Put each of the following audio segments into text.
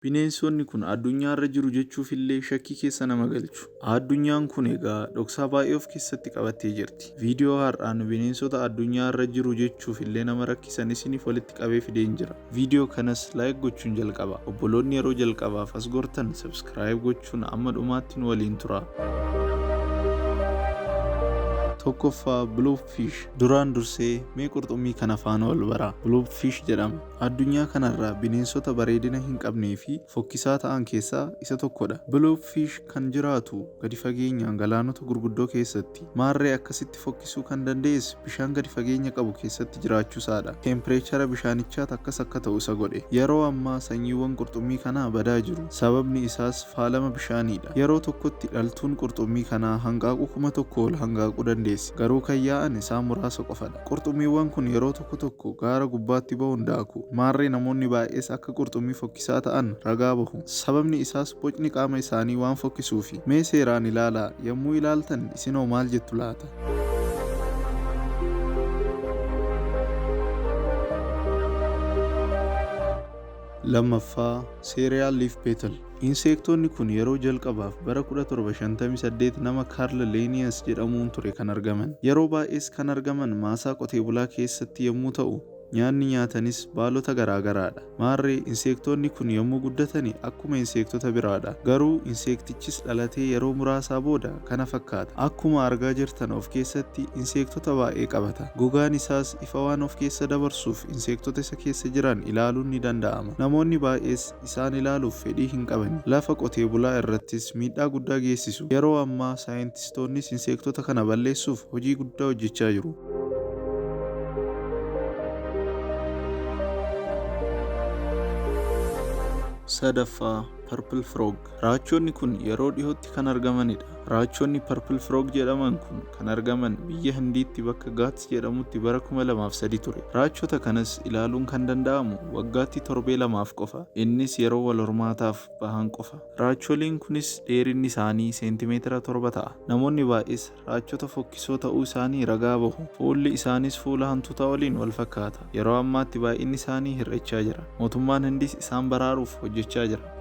Bineensonni kun addunyaarra jiru jechuufillee shakkii keessa nama galchu. Addunyaan kun egaa dhoksaa baay'ee of keessatti qabattee jirti. Viidiyoo har'aan bineensota addunyaarra jiru jechuufillee nama rakkisan isiniif walitti qabee fideen jira. Viidiyoo kanas laayik gochuun jalqaba. Obboloonni yeroo jalqabaaf as gortan sabskiraayib gochuun amma dhumaatti nu waliin tura. Tokkoffaa Bluefish. Duraan dursee mee qurxummii kana faana wal baraa. Bluefish jedhama. Addunyaa kanarraa bineensota bareedina hin qabnee fi fokkisaa ta'an keessaa isa tokkodha. Bluefish kan jiraatu gadi fageenyaan galaanota gurguddoo keessatti. Maarree akkasitti fokkisuu kan dandeessu bishaan gadi fageenya qabu keessatti jiraachuusaadha. Teempireechara bishaanichaa akkas akka ta'u isa godhe. Yeroo ammaa sanyiiwwan qurxummii kanaa badaa jiru. Sababni isaas faalama bishaaniidha. Yeroo tokkotti dhaltuun qurxummii kanaa hanqaaquu 1,000 ol hanqaaquu dandeessi. Garuu kan yaa'an isaan muraasa qofadha. Qurxummiiwwan kun yeroo tokko gaara gubbaatti ba'uun daaku. Maarree namoonni baay'ees akka qurxummii fokkisaa ta'an ragaa bahu. Sababni isaas bocni qaama isaanii waan fokkisuufi. Mee seeraan ilaalaa. Yommuu ilaaltan isinoo maal jettu laata? Lammaffaa Cereal Leaf Beetle. Inseektonni kun yeroo jalqabaaf bara 1758 nama Carl Linnaeus jedhamuun ture kan argaman. Yeroo baay'ees kan argaman maasaa qotee bulaa keessatti yommuu ta'u, nyaanni nyaatanis baalota garaagaraadha. Maarree inseektonni kun yommuu guddatani akkuma inseektota biraadha. Garuu inseektichis dhalatee yeroo muraasaa booda kana fakkaata. Akkuma argaa jirtan of keessatti inseektota baay'ee qabata. Gogaan isaas ifa waan of keessa dabarsuuf inseektota isa keessa jiran ilaaluun ni danda'ama. Namoonni baay'ees isaan ilaaluuf fedhii hin qaban. Lafa qotee bulaa irrattis miidhaa guddaa geessisu. Yeroo ammaa saayintistoonnis inseektota kana balleessuuf hojii guddaa hojjechaa jiru. Sadaffaa Purple Frog. Raachonni kun yeroo dhihootti kan argamanidha. Raachonni Purple Frog jedhaman kun kan argaman biyya Hindiitti bakka Ghats jedhamutti bara 2003 ture. Raachota kanas ilaaluun kan danda'amu waggaatti torbee 2 qofa. Innis yeroo wal hormaataaf bahan qofa. Raacholiin kunis dheerinni isaanii seentimeetira 7 ta'a. Namoonni baay'ees raachota fokkisoo ta'uu isaanii ragaa bahu. Fuulli isaanis fuula hantuutaa waliin wal fakkaata. Yeroo ammaatti baay'inni isaanii hir'achaa jira. Mootummaan Hindiis isaan baraaruuf hojjechaa jira.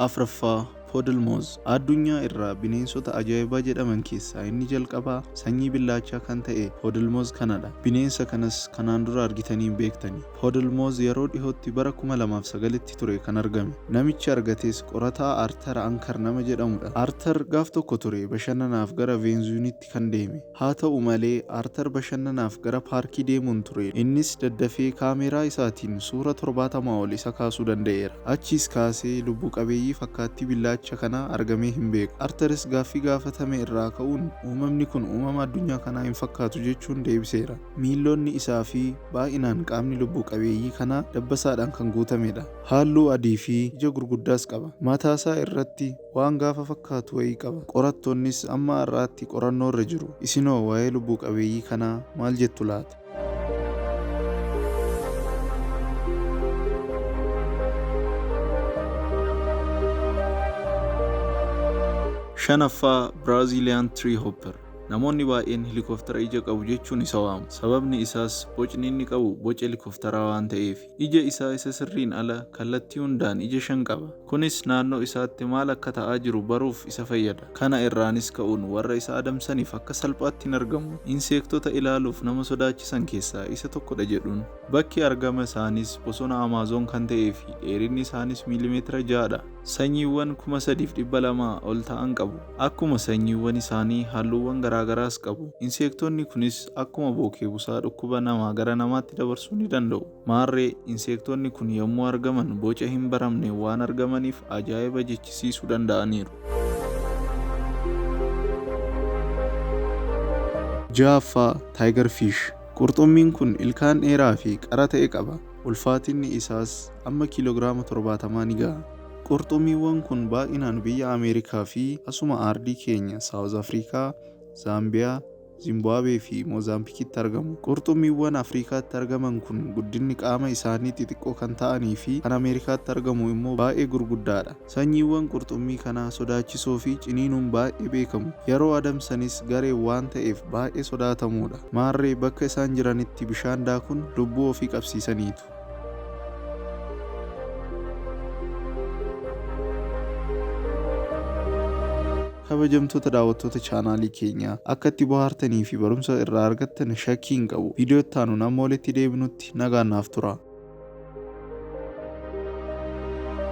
Afraffaa Poodilmoos. Addunyaa irraa bineensota ajaa'ibaa jedhaman keessaa inni jalqabaa sanyii billaachaa kan ta'e Poodilmoos kanadha. Bineensa kanas kanaan dura argitanii beektani. Poodilmoos yeroo dhihootti bara 2009tti ture kan argame. Namichi argates qorataa Arthur Ankar nama jedhamudha. Arthur gaaf tokko ture bashannanaaf gara Veenzuunitti kan deeme. Haa ta'u malee Arthur bashannanaaf gara paarkii deemuun ture. Innis daddafee kaameraa isaatiin suura 70 ol isa kaasuu danda'eera. Achiis kaasee lubbu qabeeyyii fakkaattii billaacha kana argamee hin beeku. Arthurs gaaffii gaafatame irraa ka'uun uumamni kun uumama addunyaa kanaa hin fakkaatu jechuun deebiseera. Miilonni isaa fi baay'inaan qaamni lubbu qabeeyyii kanaa dabbasaadhaan kan guutamedha. Halluu adii fi ija gurguddaas qaba. Mataasaa irratti waan gaafa fakkaatu wayii qaba. Qorattoonnis amma har'aatti qorannoo irra jiru. Isinoo waa'ee lubbu qabeeyyii kanaa maal jettu laata? Shanaffaa Brazilian Tree Hopper. Namoonni baay'een helikooftara ija qabu jechuun isa waamu. Sababni isaas bocni inni qabu boca helikooftara waan ta'eef. Ija isaa isa sirriin ala kallattii hundaan ija 5 qaba. Kunis naannoo isaatti maal akka ta'aa jiru baruuf isa fayyada. Kana irraanis ka'uun warra isa adamsaniif akka salphaatti hin argamu. Inseektota ilaaluuf nama sodaachisan keessaa isa tokkodha jedhuun. Bakki argama isaanis bosona Amaazon kan ta'ee fi dheerinni isaanis miilimeetira 6dha. Sanyiiwwan 3,200 ol ta'an qabu. Akkuma sanyiiwwan isaanii halluuwwan garaagaraas qabu. Inseektonni kunis akkuma bookee busaa dhukkuba namaa gara namaatti dabarsuu ni danda'u. Maarree inseektonni kun yommuu argaman boca hin baramne waan argamaniif ajaa'iba jechisiisuu danda'aniiru. Ja'affaa Tiger Fish. Qurxummiin kun ilkaan dheeraa fi qara ta'e qaba. Ulfaatinni isaas amma kiiloogiraama 70 ni gaha. Qurxummiiwwan kun baay'inaan biyya Ameerikaa fi asuma aardii keenya Saawuz Afrikaa, Zaambiyaa, Zimbabwee fi Moozaambikitti argamu. Qurxummiiwwan Afrikaatti argaman kun guddinni qaama isaanii xixiqqoo kan ta'anii fi kan Ameerikaatti argamu immoo baay'ee gurguddaadha. Sanyiiwwan qurxummii kanaa sodaachisoo fi ciniinuun baay'ee beekamu. Yeroo adamsanis garee waan ta'eef baay'ee sodaatamuudha. Maarree bakka isaan jiranitti bishaan daakuun lubbuu ofii qabsiisaniitu. Kabajamtoota daawwattoota chaanaalii keenyaa akka itti bohaartanii fi barumsa irraa argattan shakkii hin qabu. Viidiyoo itti aanuun amma walitti deebinutti nagaan naaf tura.